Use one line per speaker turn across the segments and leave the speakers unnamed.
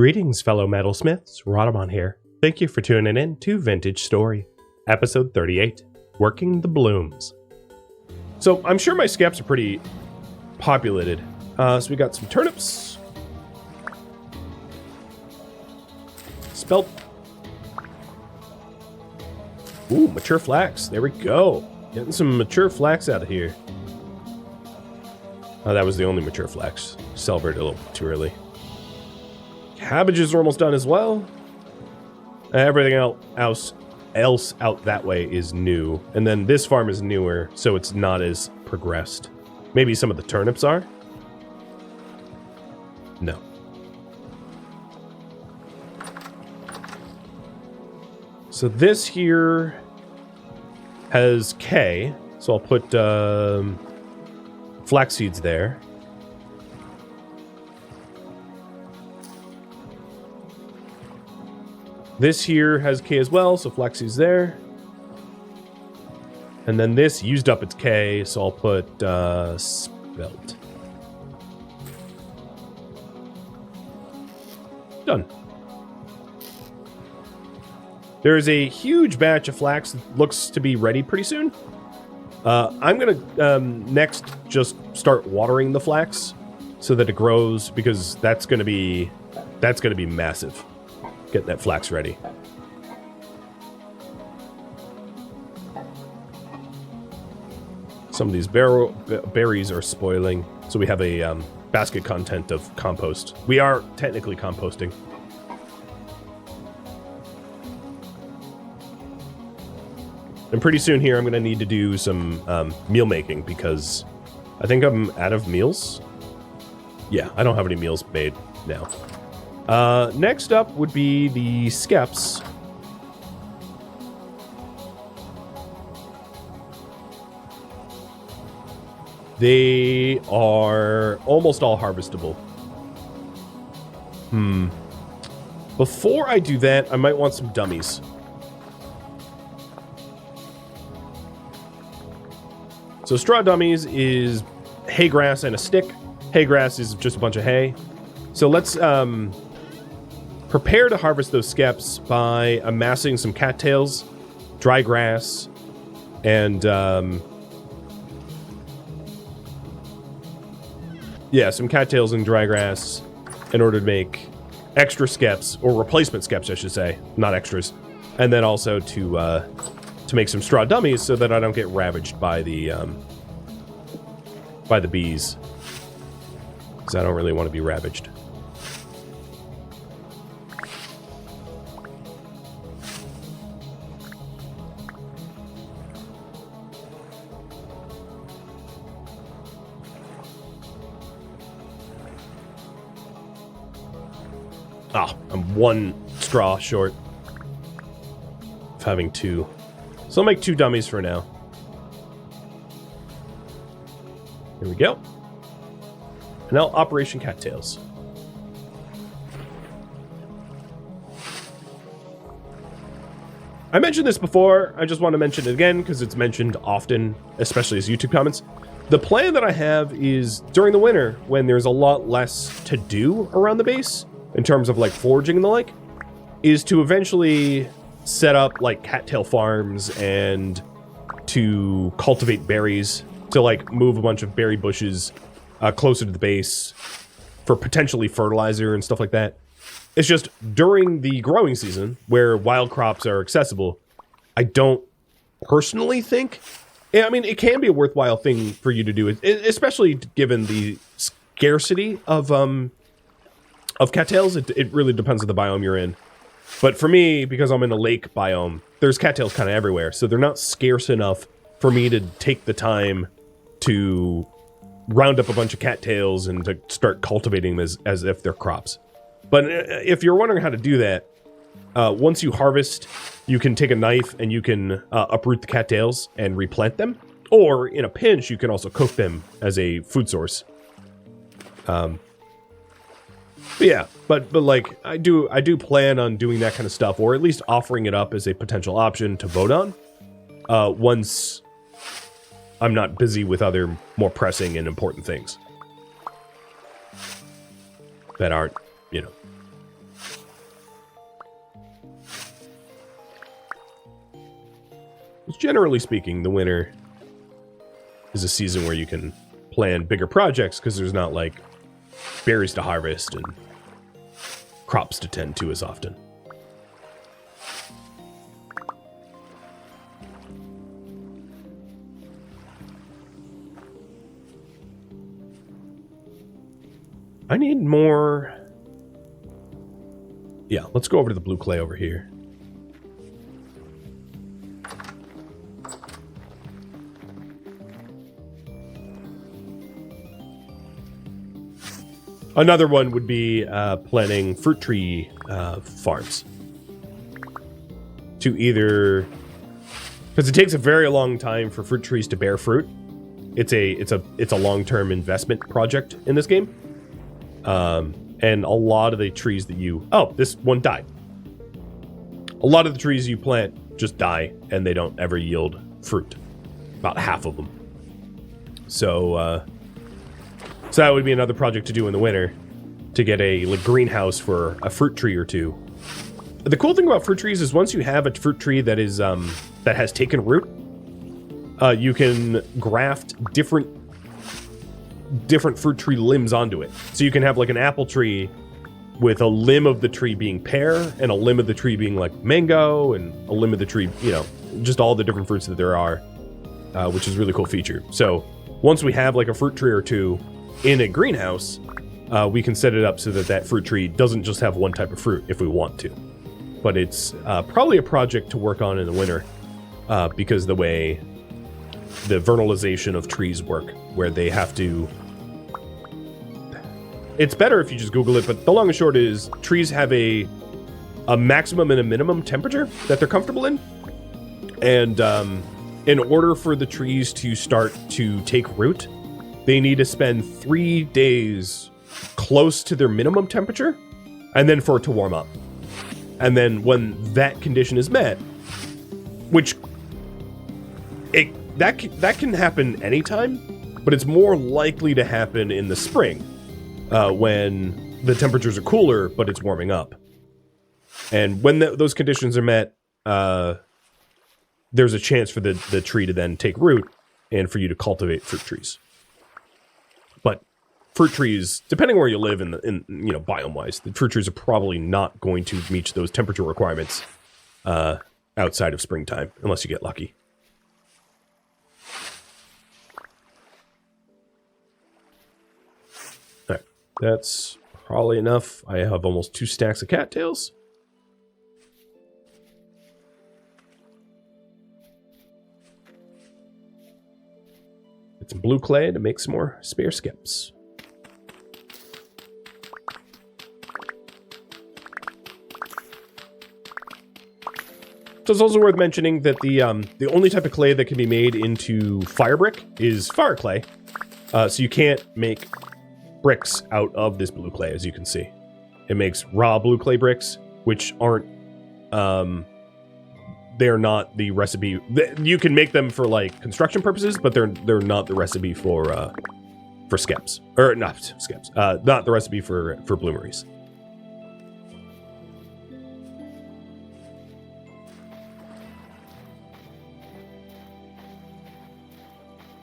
Greetings, fellow metalsmiths. Rhadamant here. Thank you for tuning in to Vintage Story, episode 38, Working the Blooms. So I'm sure my skeps are pretty populated. So we got some turnips, spelt. Ooh, mature flax. There we go. Getting some mature flax out of here. Oh, that was the only mature flax. Celebrated a little too early. Cabbages are almost done as well. Everything else out that way is new. And then this farm is newer, so it's not as progressed. Maybe some of the turnips are? No. So this here has K, so I'll put flax seeds there. This here has K as well, so flax seeds there. And then this used up its K, so I'll put spelt. Done. There is a huge batch of flax that looks to be ready pretty soon. I'm gonna next just start watering the flax so that it grows, because that's gonna be massive. Getting that flax ready. Some of these berries are spoiling, so we have a basket content of compost. We are technically composting. And pretty soon here I'm going to need to do some meal making, because I think I'm out of meals. Yeah, I don't have any meals made now. Next up would be the skeps. They are almost all harvestable. Before I do that, I might want some dummies. So straw dummies is hay grass and a stick. Hay grass is just a bunch of hay. So let's prepare to harvest those skeps by amassing some cattails, dry grass, and some cattails and dry grass in order to make extra skeps, or replacement skeps, I should say, not extras. And then also to make some straw dummies so that I don't get ravaged by the bees, because I don't really want to be ravaged. I'm one straw short of having two. So I'll make two dummies for now. Here we go. And now Operation Cattails. I mentioned this before. I just want to mention it again because it's mentioned often, especially as YouTube comments. The plan that I have is during the winter, when there's a lot less to do around the base, in terms of like foraging and the like, is to eventually set up like cattail farms and to cultivate berries, to like move a bunch of berry bushes closer to the base for potentially fertilizer and stuff like that. It's just during the growing season where wild crops are accessible, I don't personally think, I mean, it can be a worthwhile thing for you to do, especially given the scarcity of cattails. It really depends on the biome you're in. But for me, because I'm in a lake biome, there's cattails kind of everywhere, so they're not scarce enough for me to take the time to round up a bunch of cattails and to start cultivating them as if they're crops. But if you're wondering how to do that, once you harvest, you can take a knife and you can uproot the cattails and replant them. Or in a pinch, you can also cook them as a food source. But yeah, but like I do plan on doing that kind of stuff, or at least offering it up as a potential option to vote on once I'm not busy with other more pressing and important things that aren't, Generally speaking, the winter is a season where you can plan bigger projects because there's not like berries to harvest and crops to tend to as often. I need more. Yeah, let's go over to the blue clay over here. Another one would be planting fruit tree farms. To either, because it takes a very long time for fruit trees to bear fruit. It's a long-term investment project in this game. And a lot of the trees that you... Oh, this one died. A lot of the trees you plant just die, and they don't ever yield fruit. About half of them. So that would be another project to do in the winter, to get a greenhouse for a fruit tree or two. The cool thing about fruit trees is once you have a fruit tree that is that has taken root, you can graft different fruit tree limbs onto it. So you can have like an apple tree with a limb of the tree being pear and a limb of the tree being like mango and a limb of the tree, you know, just all the different fruits that there are, which is a really cool feature. So once we have like a fruit tree or two in a greenhouse, we can set it up so that that fruit tree doesn't just have one type of fruit if we want to. But it's probably a project to work on in the winter because the way the vernalization of trees work, where they have to... It's better if you just Google it, but the long and short is trees have a maximum and a minimum temperature that they're comfortable in. And in order for the trees to start to take root, they need to spend 3 days close to their minimum temperature, and then for it to warm up. And then when that condition is met, which that can happen anytime, but it's more likely to happen in the spring when the temperatures are cooler, but it's warming up. And when those conditions are met, there's a chance for the tree to then take root and for you to cultivate fruit trees. But fruit trees, depending where you live in you know, biome-wise, the fruit trees are probably not going to meet those temperature requirements outside of springtime, unless you get lucky. All right, that's probably enough. I have almost 2 stacks of cattails. Get some blue clay to make some more spare skips. So it's also worth mentioning that the only type of clay that can be made into fire brick is fire clay. So you can't make bricks out of this blue clay, as you can see. It makes raw blue clay bricks, which aren't... they're not the recipe. You can make them for like construction purposes, but they're not the recipe for skeps, or not skeps. Not the recipe for bloomeries.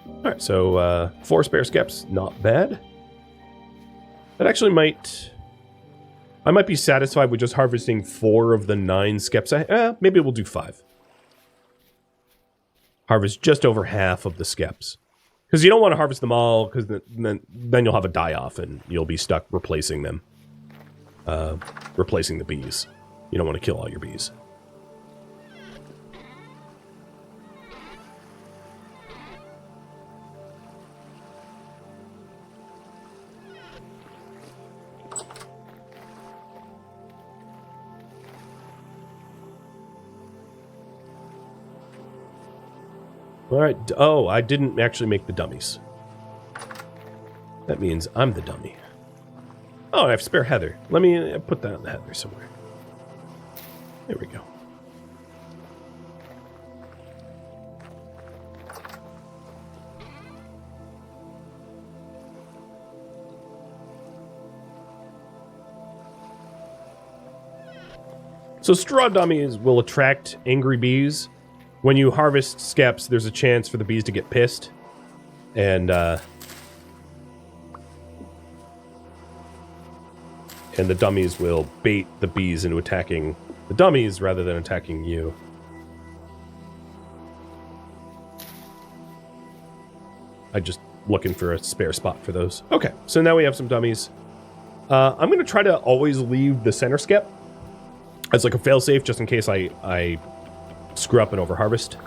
All right, so 4 spare skeps, not bad. That actually I might be satisfied with just harvesting 4 of the 9 skeps. Maybe we'll do 5. Harvest just over half of the skeps. Because you don't want to harvest them all, because then you'll have a die-off, and you'll be stuck replacing them. Replacing the bees. You don't want to kill all your bees. All right. Oh, I didn't actually make the dummies. That means I'm the dummy. Oh, I have spare heather. Let me put that on the heather somewhere. There we go. So straw dummies will attract angry bees when you harvest skeps, there's a chance for the bees to get pissed. And the dummies will bait the bees into attacking the dummies rather than attacking you. I'm just looking for a spare spot for those. Okay, so now we have some dummies. I'm going to try to always leave the center skep as like a failsafe, just in case I screw up and overharvest.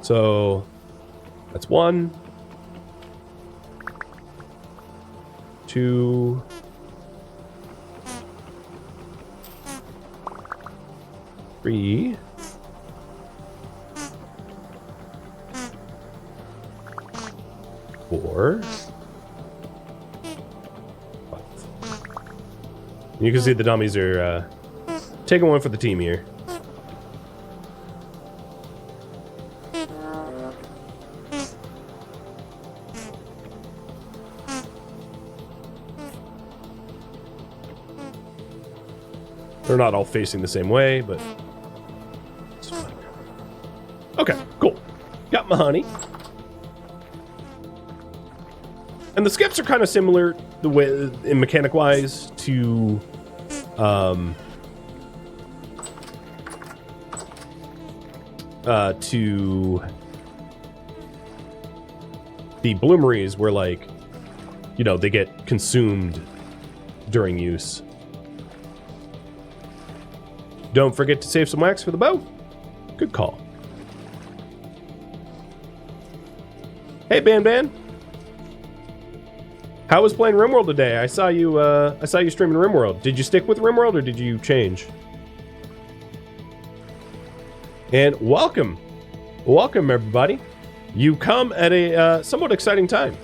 So that's 1, 2, 3, 4, 5. You can see the dummies are taking one for the team here. They're not all facing the same way, but it's fine. Okay, cool. Got my honey. And the skeps are kind of similar the way in mechanic-wise to the bloomeries, where, like, you know, they get consumed during use. Don't forget to save some wax for the bow. Good call. Hey, Ban. How was playing RimWorld today? I saw you streaming RimWorld. Did you stick with RimWorld or did you change? And welcome everybody. You come at a somewhat exciting time.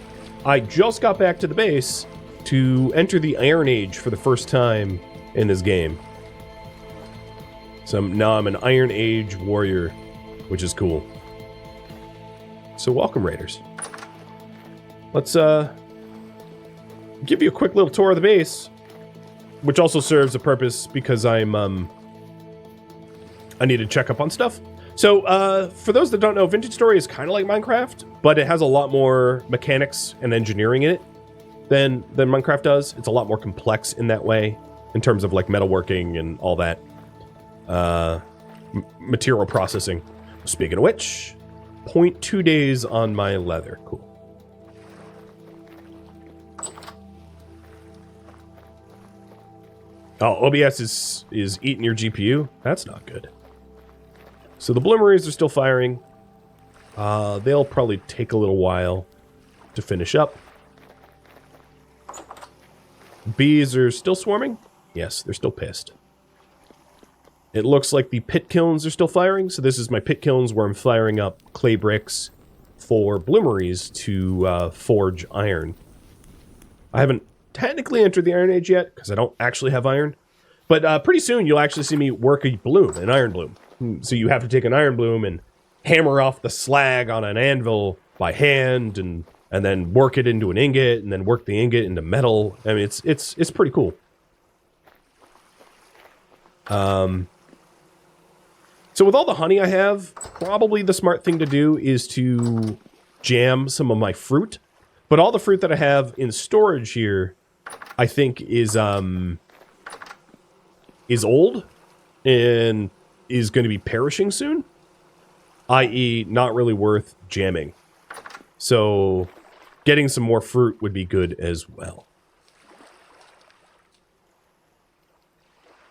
I just got back to the base to enter the Iron Age for the first time in this game. So now I'm an Iron Age warrior, which is cool. So welcome, Raiders. Let's give you a quick little tour of the base, which also serves a purpose because I need to check up on stuff. So for those that don't know, Vintage Story is kind of like Minecraft, but it has a lot more mechanics and engineering in it than Minecraft does. It's a lot more complex in that way, in terms of like metalworking and all that. Material processing. Speaking of which, 0.2 days on my leather. Cool. Oh, OBS is eating your GPU? That's not good. So the bloomeries are still firing. They'll probably take a little while to finish up. Bees are still swarming? Yes, they're still pissed. It looks like the pit kilns are still firing. So this is my pit kilns where I'm firing up clay bricks for bloomeries to forge iron. I haven't technically entered the Iron Age yet because I don't actually have iron. But pretty soon you'll actually see me work a bloom, an iron bloom. So you have to take an iron bloom and hammer off the slag on an anvil by hand and then work it into an ingot and then work the ingot into metal. I mean, it's pretty cool. So with all the honey I have, probably the smart thing to do is to jam some of my fruit. But all the fruit that I have in storage here, I think is old and is going to be perishing soon, i.e. not really worth jamming. So getting some more fruit would be good as well.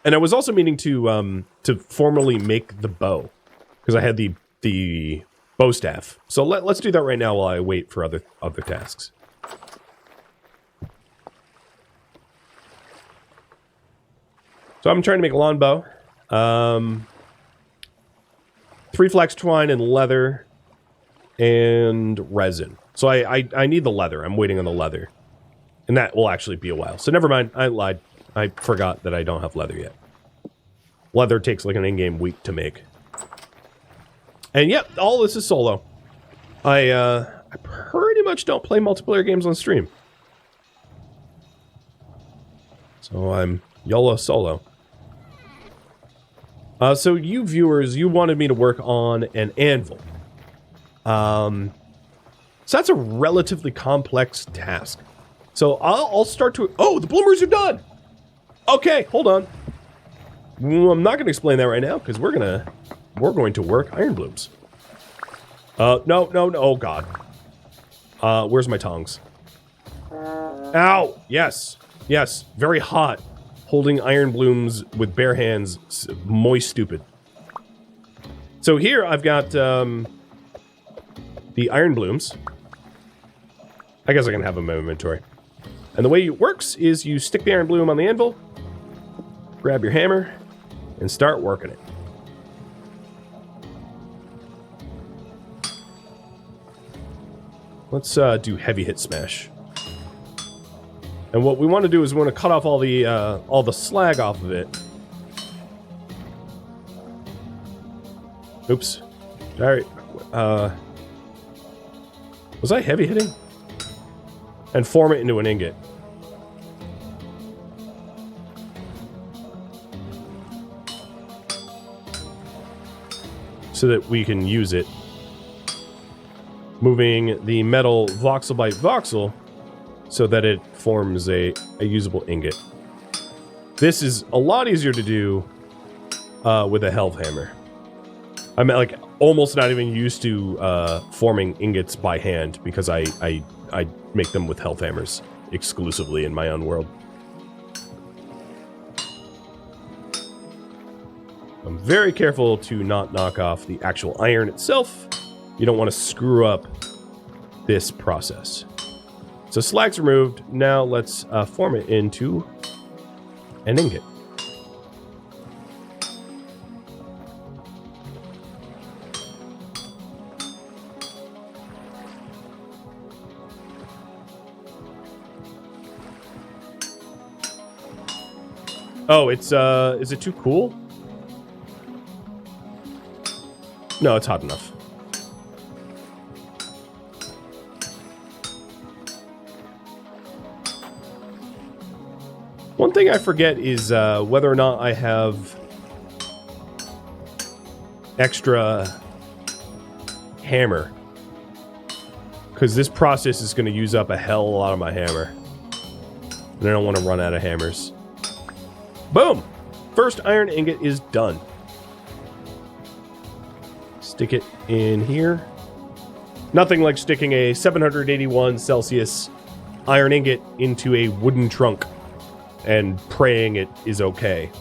And I was also meaning to formally make the bow, because I had the bow staff. So let's do that right now while I wait for other tasks. So I'm trying to make a lawn bow. 3 flax twine and leather and resin. So I need the leather. I'm waiting on the leather. And that will actually be a while. So never mind. I lied. I forgot that I don't have leather yet. Leather takes like an in-game week to make. And yep, all this is solo. I pretty much don't play multiplayer games on stream. So I'm YOLO solo. So you viewers, you wanted me to work on an anvil. So that's a relatively complex task. So I'll start to... Oh, the bloomers are done! Okay, hold on. I'm not going to explain that right now, because we're going to work iron blooms. No, oh god. Where's my tongs? Ow! Yes, very hot. Holding iron blooms with bare hands, moist stupid. So here I've got, the iron blooms. I guess I can have them in my inventory. And the way it works is you stick the iron bloom on the anvil, grab your hammer, and start working it. Let's do heavy hit smash. And what we want to do is we want to cut off all the slag off of it. Oops. Alright. Was I heavy hitting? And form it into an ingot. So that we can use it. Moving the metal voxel by voxel so that it forms a usable ingot. This is a lot easier to do with a helve hammer. I'm like almost not even used to forming ingots by hand because I make them with helve hammers exclusively in my own world. I'm very careful to not knock off the actual iron itself. You don't want to screw up this process. So slag's removed. Now let's form it into an ingot. Oh, it's is it too cool? No, it's hot enough. One thing I forget is whether or not I have extra hammer. Because this process is going to use up a hell of a lot of my hammer. And I don't want to run out of hammers. Boom! First iron ingot is done. Stick it in here. Nothing like sticking a 781 Celsius iron ingot into a wooden trunk and praying it is okay.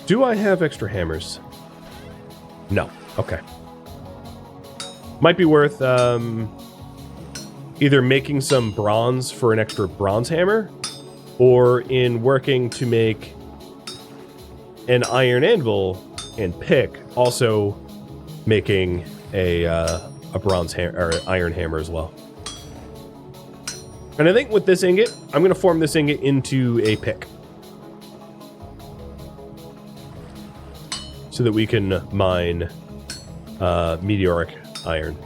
Do I have extra hammers? No. Okay. Might be worth either making some bronze for an extra bronze hammer, or in working to make an iron anvil and pick, also making a bronze hammer or iron hammer as well. And I think with this ingot, I'm going to form this ingot into a pick, so that we can mine meteoric iron.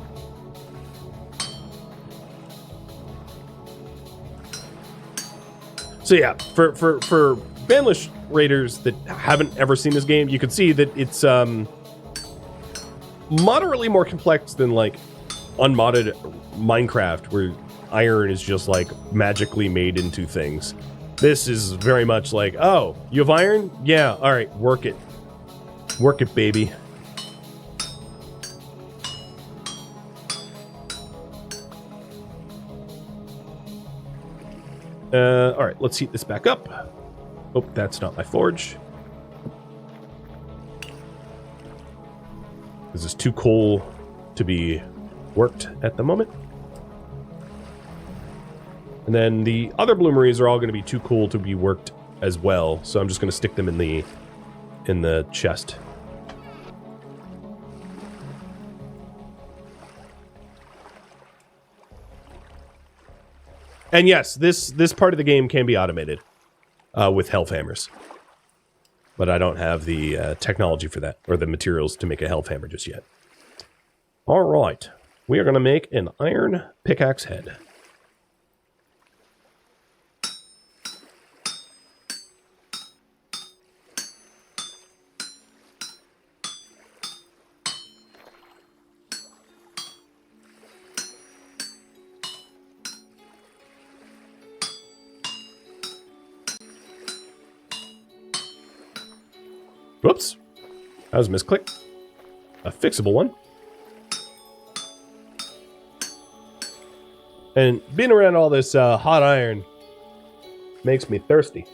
So yeah, for Banlish raiders that haven't ever seen this game, you can see that it's moderately more complex than like unmodded Minecraft, where iron is just like magically made into things. This is very much like, oh, you have iron? Yeah, all right, work it. Work it, baby. All right, let's heat this back up. Oh, that's not my forge. This is too cool to be worked at the moment. And then the other bloomeries are all going to be too cool to be worked as well, so I'm just going to stick them in the chest. And yes, this part of the game can be automated with helve hammers. But I don't have the technology for that, or the materials to make a helve hammer just yet. All right. we are going to make an iron pickaxe head. Whoops. That was a misclick. A fixable one. And being around all this hot iron makes me thirsty.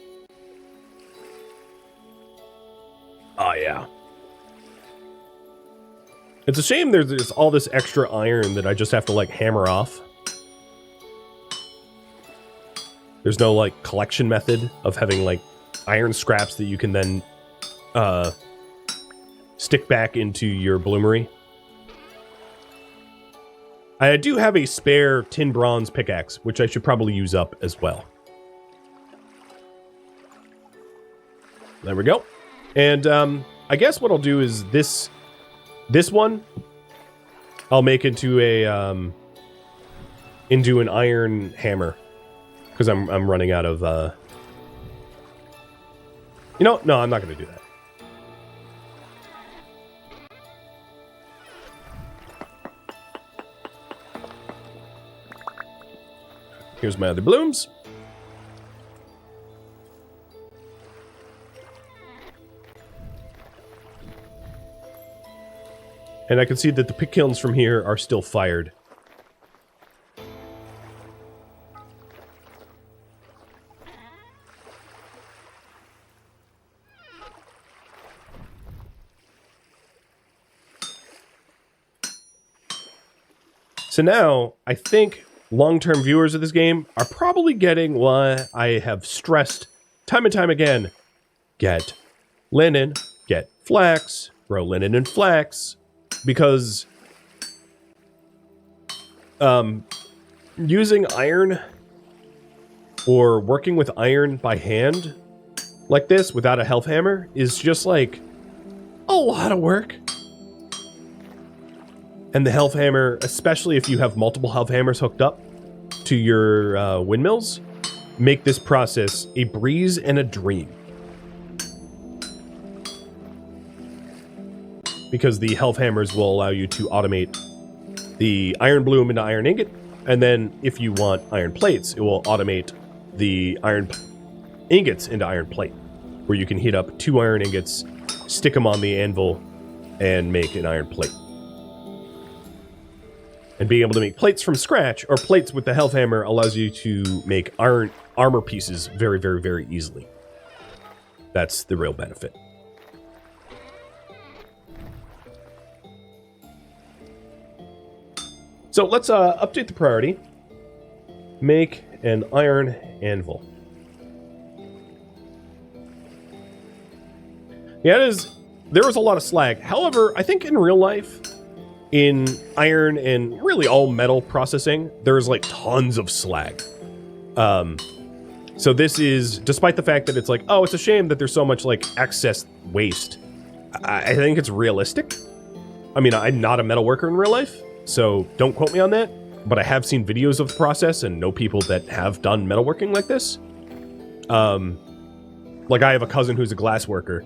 Oh, yeah. It's a shame there's all this extra iron that I just have to, like, hammer off. There's no, like, collection method of having, like, iron scraps that you can then stick back into your bloomery. I do have a spare tin bronze pickaxe, which I should probably use up as well. There we go. And I guess what I'll do is this one I'll make into an iron hammer, because I'm running out of you know, no, I'm not going to do that. Here's my other blooms. And I can see that the pick kilns from here are still fired. So now, I think long-term viewers of this game are probably getting what I have stressed time and time again. Get linen, get flax, grow linen and flax, because using iron or working with iron by hand like this without a health hammer is just like a lot of work. And the health hammer, especially if you have multiple health hammers hooked up to your windmills, make this process a breeze and a dream. Because the health hammers will allow you to automate the iron bloom into iron ingot, and then if you want iron plates, it will automate the iron ingots into iron plate, where you can heat up 2 iron ingots, stick them on the anvil, and make an iron plate. And being able to make plates from scratch, or plates with the health hammer, allows you to make iron armor pieces very, very, very easily. That's the real benefit. So let's update the priority. Make an iron anvil. Yeah, there is a lot of slag. However, I think in real life, in iron and really all metal processing, there's like tons of slag. So this is, despite the fact that it's like, oh, it's a shame that there's so much like excess waste. I think it's realistic. I mean, I'm not a metal worker in real life, so don't quote me on that, but I have seen videos of the process and know people that have done metalworking like this. Like I have a cousin who's a glass worker,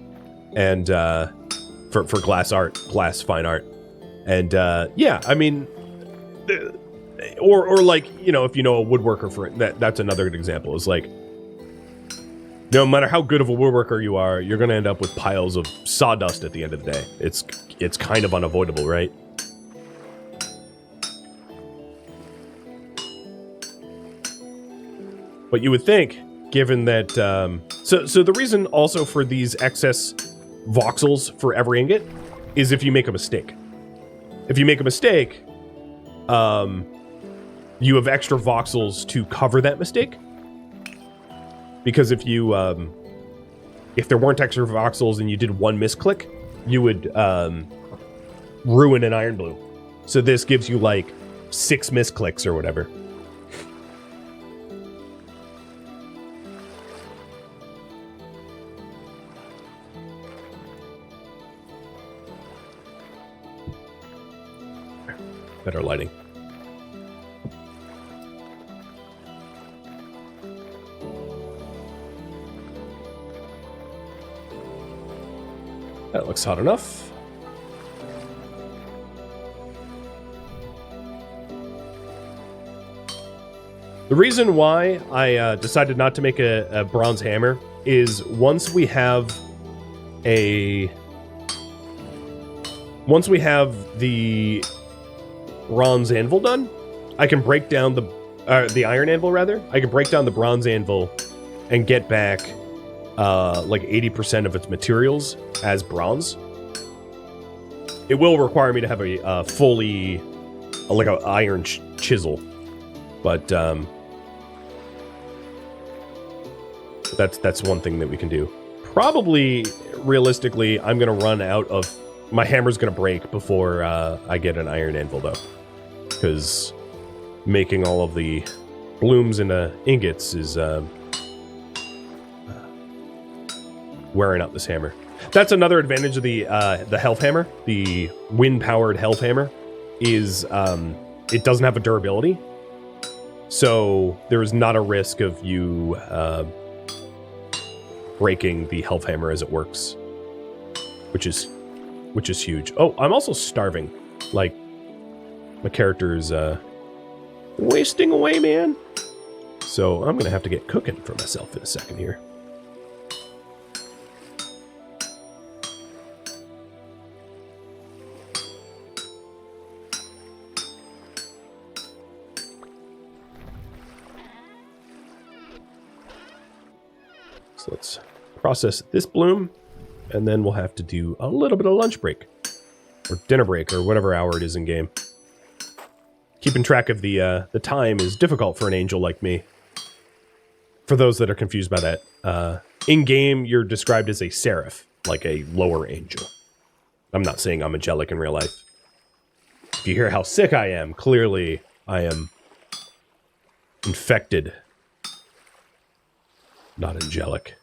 and for glass fine art. And yeah, I mean, or like, you know, if you know a woodworker for it, that's another good example. Is like, no matter how good of a woodworker you are, you're going to end up with piles of sawdust at the end of the day. It's kind of unavoidable, right? But you would think, given that, so the reason also for these excess voxels for every ingot is if you make a mistake. If you make a mistake, you have extra voxels to cover that mistake. Because if you, if there weren't extra voxels and you did one misclick, you would ruin an iron bloom. So this gives you like 6 misclicks or whatever. better lighting. That looks hot enough. The reason why I decided not to make a bronze hammer is once we have the bronze anvil done, I can break down the iron anvil rather. I can break down the bronze anvil and get back like 80% of its materials as bronze. It will require me to have a fully like an iron chisel, but that's one thing that we can do. Probably, realistically, I'm gonna run out of my hammer's gonna break before I get an iron anvil though, because making all of the blooms into ingots is wearing out this hammer. That's another advantage of the health hammer, the wind-powered health hammer, is it doesn't have a durability, so there is not a risk of you breaking the health hammer as it works, which is huge. Oh, I'm also starving. Like, my character is wasting away, man. So I'm gonna have to get cooking for myself in a second here. So let's process this bloom, and then we'll have to do a little bit of lunch break, or dinner break, or whatever hour it is in game. Keeping track of the time is difficult for an angel like me. For those that are confused by that, in game you're described as a seraph, like a lower angel. I'm not saying I'm angelic in real life. If you hear how sick I am, clearly I am infected. Not angelic.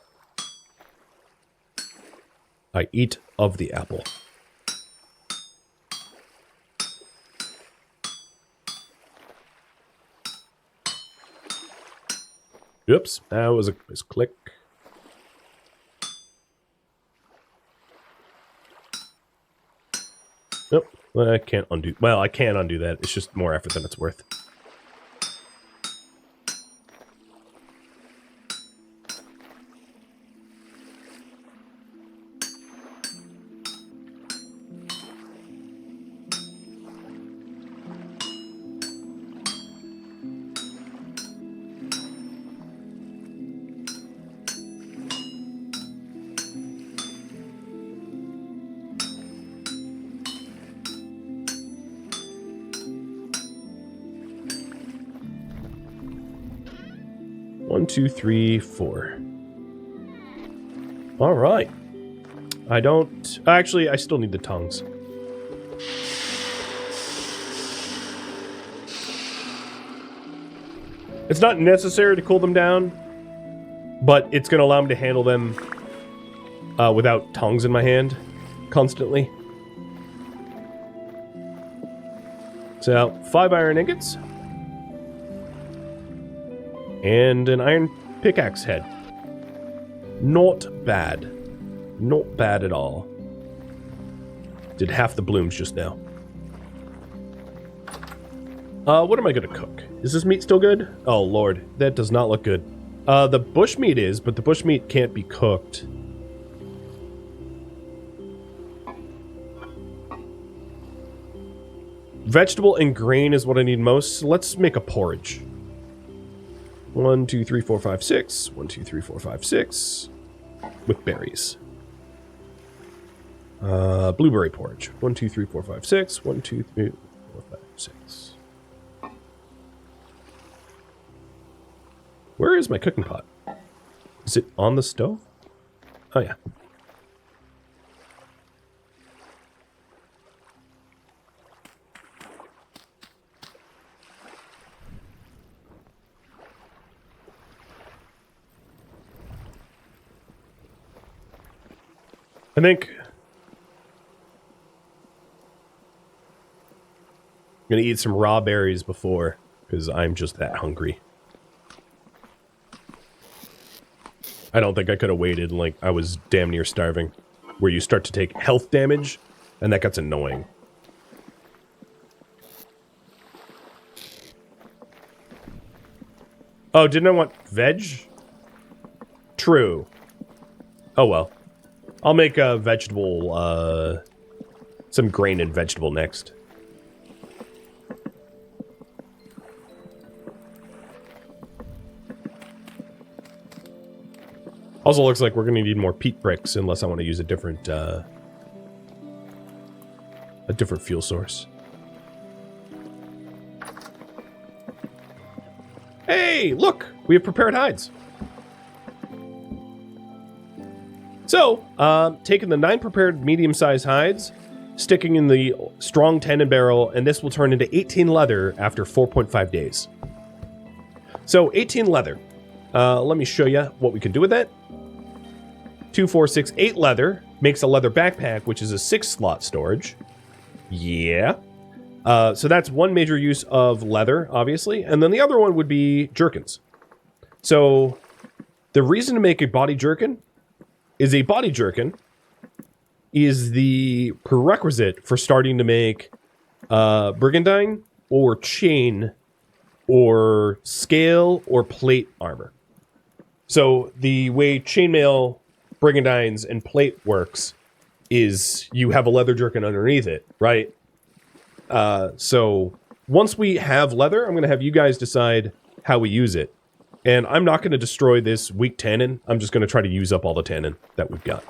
I eat of the apple. Oops, that was a misclick. Nope, well, I can't undo. Well, I can undo that. It's just more effort than it's worth. One, two, three, four. All right. I don't... Actually, I still need the tongues. It's not necessary to cool them down, but it's going to allow me to handle them without tongues in my hand constantly. So, 5 iron ingots. And an iron pickaxe head. Not bad. Not bad at all. Did half the blooms just now. What am I gonna cook? Is this meat still good? Oh lord, that does not look good. The bush meat is, but the bush meat can't be cooked. Vegetable and grain is what I need most, so let's make a porridge. 1, 2, 3, 4, 5, 6. 1, 2, 3, 4, 5, 6. With berries. Blueberry porridge. 1, 2, 3, 4, 5, 6. 1, 2, 3, 4, 5, 6. Where is my cooking pot? Is it on the stove? Oh, yeah. I think gonna eat some raw berries before, because I'm just that hungry. I don't think I could have waited, like, I was damn near starving. Where you start to take health damage, and that gets annoying. Oh, didn't I want veg? True. Oh well. I'll make a vegetable, some grain and vegetable next. Also looks like we're gonna need more peat bricks unless I want to use a different fuel source. Hey, look! We have prepared hides. So, taking the 9 prepared medium-sized hides, sticking in the strong tannin barrel, and this will turn into 18 leather after 4.5 days. So, 18 leather. Let me show you what we can do with that. 2, 4, 6, 8 leather makes a leather backpack, which is a 6-slot storage. Yeah. So that's one major use of leather, obviously. And then the other one would be jerkins. So the reason to make a body jerkin is the prerequisite for starting to make brigandine or chain or scale or plate armor. So the way chainmail, brigandines, and plate works is you have a leather jerkin underneath it, right? So once we have leather, I'm going to have you guys decide how we use it. And I'm not going to destroy this weak tannin. I'm just going to try to use up all the tannin that we've got.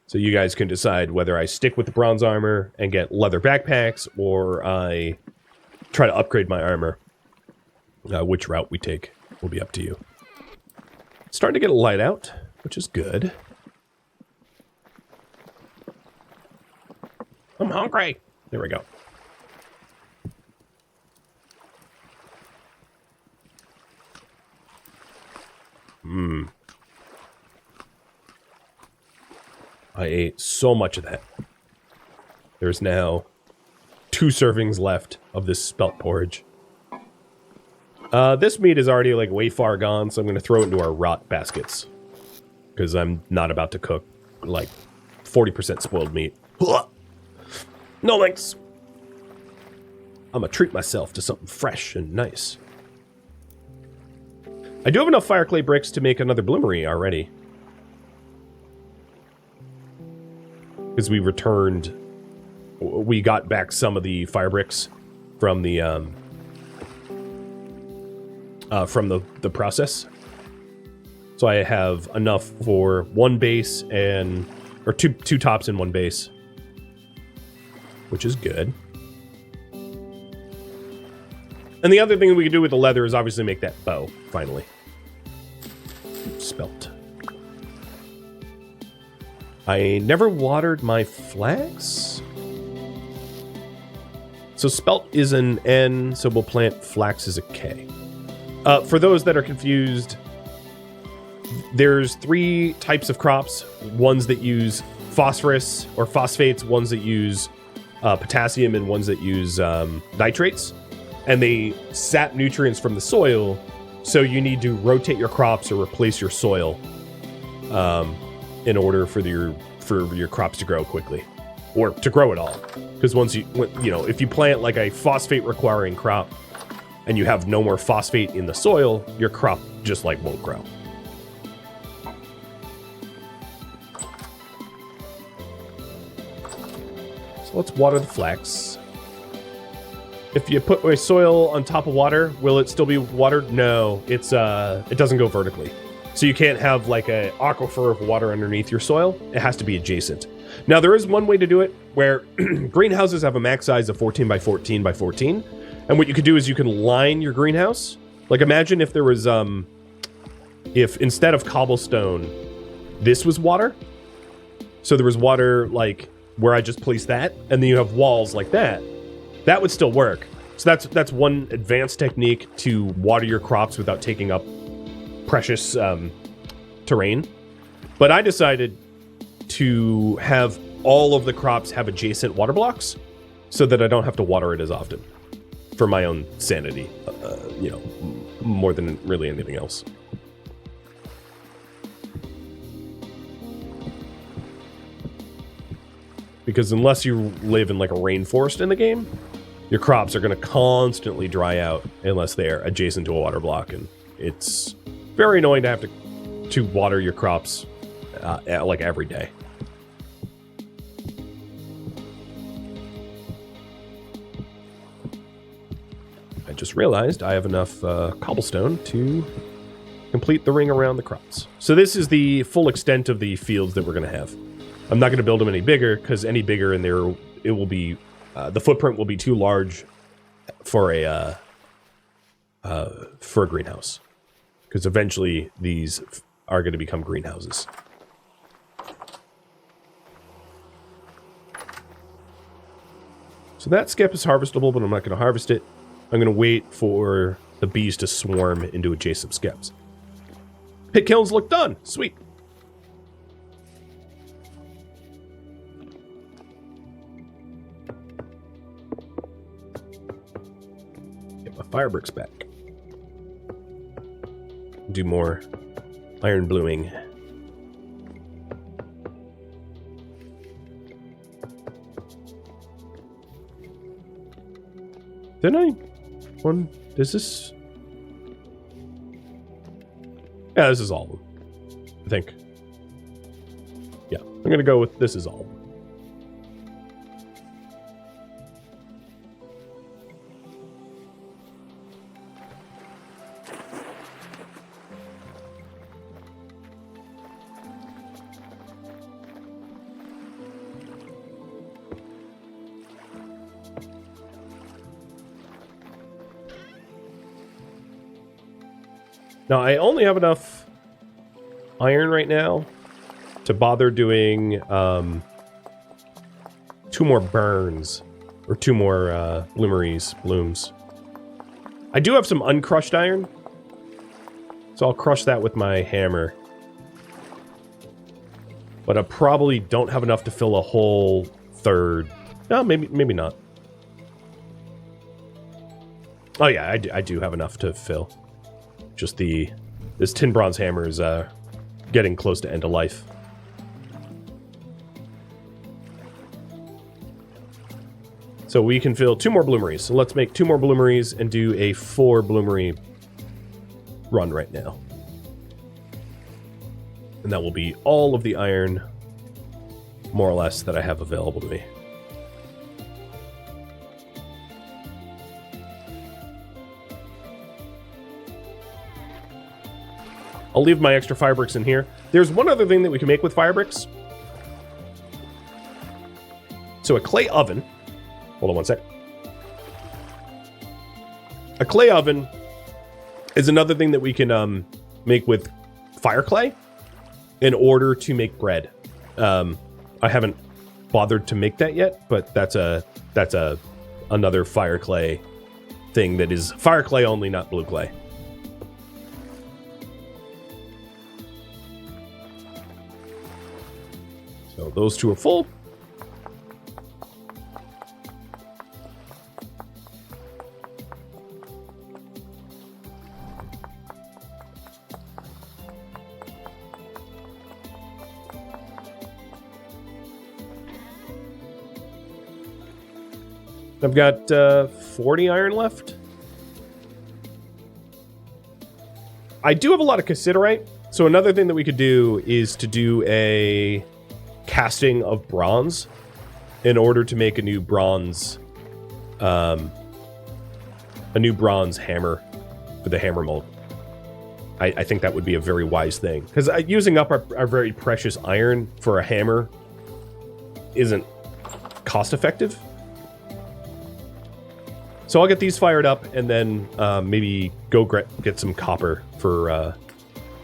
So you guys can decide whether I stick with the bronze armor and get leather backpacks, or I try to upgrade my armor. Which route we take will be up to you. Starting to get a light out, which is good. I'm hungry. There we go. I ate so much of that. There's now 2 servings left of this spelt porridge. This meat is already, like, way far gone, so I'm going to throw it into our rot baskets. Because I'm not about to cook, like, 40% spoiled meat. No thanks! I'm going to treat myself to something fresh and nice. I do have enough fire clay bricks to make another bloomery already. Because we got back some of the fire bricks from the process. So I have enough for 1 base or two tops and 1 base, which is good. And the other thing we can do with the leather is obviously make that bow, finally. Spelt. I never watered my flax. So spelt is an N, so we'll plant flax as a K. For those that are confused, there's 3 types of crops. Ones that use phosphorus or phosphates, ones that use potassium, and ones that use nitrates. And they sap nutrients from the soil, so you need to rotate your crops or replace your soil in order for your crops to grow quickly, or to grow at all. Because if you plant like a phosphate requiring crop and you have no more phosphate in the soil, your crop just like won't grow. So let's water the flax. If you put a soil on top of water, will it still be watered? No, it doesn't go vertically. So you can't have like an aquifer of water underneath your soil. It has to be adjacent. Now there is one way to do it where greenhouses have a max size of 14 by 14 by 14. And what you could do is you can line your greenhouse. Like imagine if there was, if instead of cobblestone, this was water. So there was water like where I just placed that, and then you have walls like that. That would still work. So that's one advanced technique to water your crops without taking up precious terrain. But I decided to have all of the crops have adjacent water blocks so that I don't have to water it as often for my own sanity, you know, more than really anything else. Because unless you live in like a rainforest in the game, your crops are going to constantly dry out unless they are adjacent to a water block, and it's very annoying to have to water your crops like every day. I just realized I have enough cobblestone to complete the ring around the crops. So this is the full extent of the fields that we're going to have. I'm not going to build them any bigger, because any bigger in there, it will be, the footprint will be too large for a greenhouse. Because eventually these are going to become greenhouses. So that skip is harvestable, but I'm not going to harvest it. I'm going to wait for the bees to swarm into adjacent skips. Pit kilns look done. Sweet. Fire bricks back. Do more iron bluing. Didn't I? One. Is this? Yeah, this is all of them. I think. Yeah, I'm gonna go with this is all. Now, I only have enough iron right now to bother doing 2 more burns, or 2 more blooms. I do have some uncrushed iron, so I'll crush that with my hammer. But I probably don't have enough to fill a whole third. No, maybe not. Oh yeah, I do have enough to fill. Just this tin bronze hammer is getting close to end of life. So we can fill 2 more bloomeries. So let's make 2 more bloomeries and do a 4 bloomery run right now. And that will be all of the iron, more or less, that I have available to me. I'll leave my extra fire bricks in here. There's one other thing that we can make with fire bricks. So a clay oven. Hold on one sec. A clay oven is another thing that we can make with fire clay in order to make bread. I haven't bothered to make that yet, but that's another fire clay thing that is fire clay only, not blue clay. So those 2 are full. I've got 40 iron left. I do have a lot of cassiterite, so another thing that we could do is to do a casting of bronze in order to make a new bronze hammer for the hammer mold. I think that would be a very wise thing, because using up our very precious iron for a hammer isn't cost effective. So I'll get these fired up and then maybe go get some copper for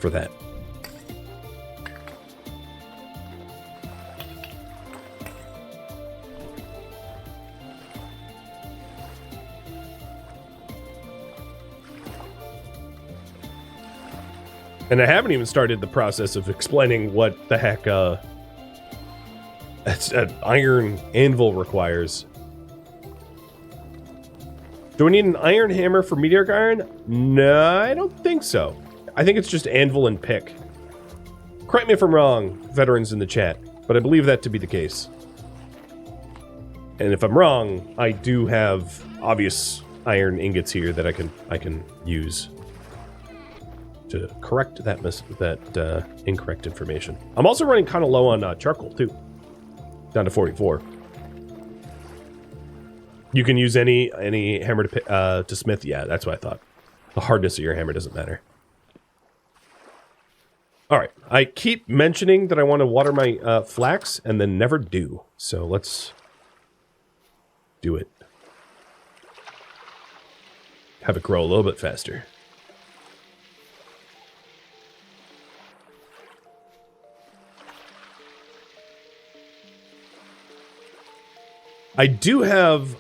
that. And I haven't even started the process of explaining what the heck That's an iron anvil requires. Do I need an iron hammer for meteoric iron? No, I don't think so. I think it's just anvil and pick. Correct me if I'm wrong, veterans in the chat, but I believe that to be the case. And if I'm wrong, I do have obvious iron ingots here that I can use to correct that incorrect information. I'm also running kind of low on charcoal too, down to 44. You can use any hammer to smith. Yeah, that's what I thought. The hardness of your hammer doesn't matter. All right, I keep mentioning that I want to water my flax and then never do. So let's do it. Have it grow a little bit faster. I do have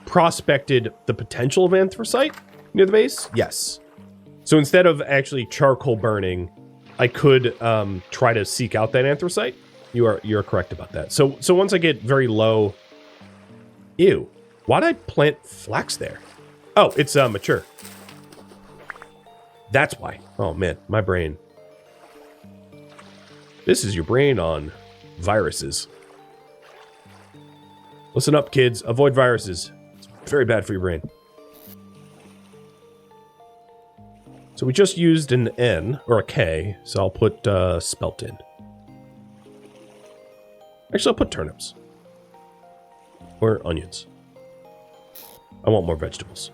prospected the potential of anthracite near the base. Yes. So instead of actually charcoal burning, I could try to seek out that anthracite. You're correct about that. So once I get very low, ew. Why'd I plant flax there? Oh, it's mature. That's why. Oh man, my brain. This is your brain on viruses. Listen up, kids. Avoid viruses. It's very bad for your brain. So we just used an N, or a K, so I'll put spelt in. Actually, I'll put turnips. Or onions. I want more vegetables.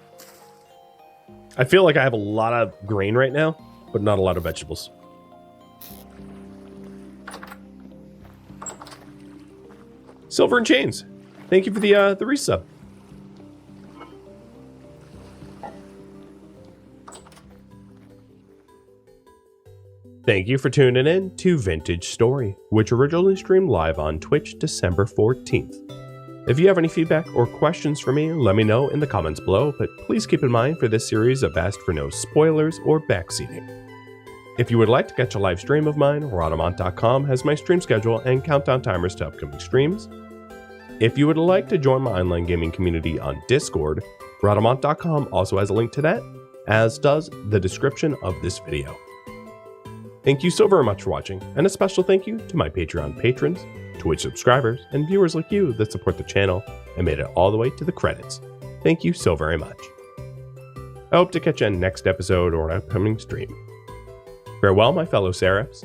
I feel like I have a lot of grain right now, but not a lot of vegetables. Silver and Chains. Thank you for the resub. Thank you for tuning in to Vintage Story, which originally streamed live on Twitch December 14th. If you have any feedback or questions for me, let me know in the comments below, but please keep in mind for this series I've asked for no spoilers or backseating. If you would like to catch a live stream of mine, Rhadamant.com has my stream schedule and countdown timers to upcoming streams. If you would like to join my online gaming community on Discord, Rhadamant.com also has a link to that, as does the description of this video. Thank you so very much for watching, and a special thank you to my Patreon patrons, Twitch subscribers, and viewers like you that support the channel and made it all the way to the credits. Thank you so very much. I hope to catch you in next episode or an upcoming stream. Farewell, my fellow Seraphs.